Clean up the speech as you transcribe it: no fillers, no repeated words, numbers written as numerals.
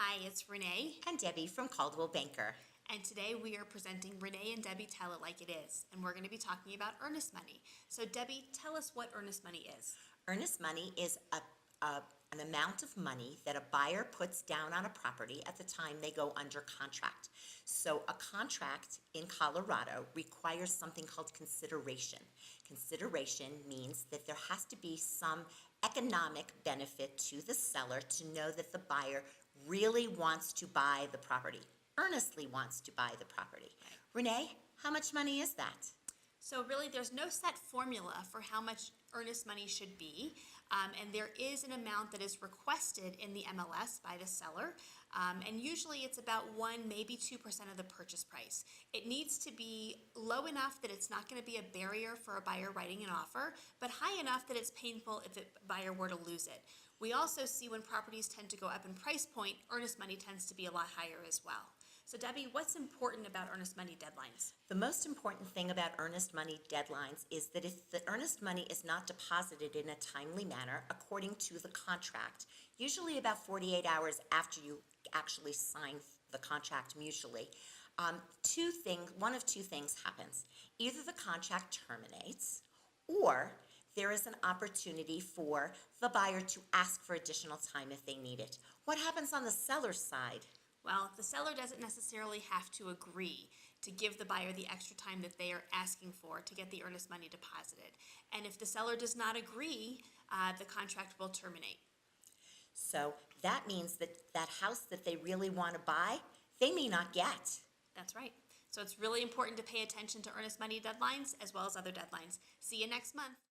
Hi, it's Renee, And Debbie from Caldwell Banker. and today we are presenting Renee and Debbie Tell It Like It Is, and we're going to be talking about earnest money. So Debbie, tell us what earnest money is. Earnest money is an amount of money that a buyer puts down on a property at the time they go under contract. So a contract in Colorado requires something called consideration. Consideration means that there has to be some economic benefit to the seller to know that the buyer really wants to buy the property, earnestly wants to buy the property. Renee, how much money is that? So really, there's no set formula for how much earnest money should be, and there is an amount that is requested in the MLS by the seller, and usually it's about 1, maybe 2% of the purchase price. It needs to be low enough that it's not going to be a barrier for a buyer writing an offer, but high enough that it's painful if a buyer were to lose it. We also see when properties tend to go up in price point, earnest money tends to be a lot higher as well. So Debbie, what's important about earnest money deadlines? The most important thing about earnest money deadlines is that if the earnest money is not deposited in a timely manner according to the contract, usually about 48 hours after you actually sign the contract mutually, one of two things happens. Either the contract terminates, or there is an opportunity for the buyer to ask for additional time if they need it. What happens on the seller's side? Well, the seller doesn't necessarily have to agree to give the buyer the extra time that they are asking for to get the earnest money deposited. And if the seller does not agree, the contract will terminate. So that means that that house that they really want to buy, they may not get. That's right. So it's really important to pay attention to earnest money deadlines as well as other deadlines. See you next month.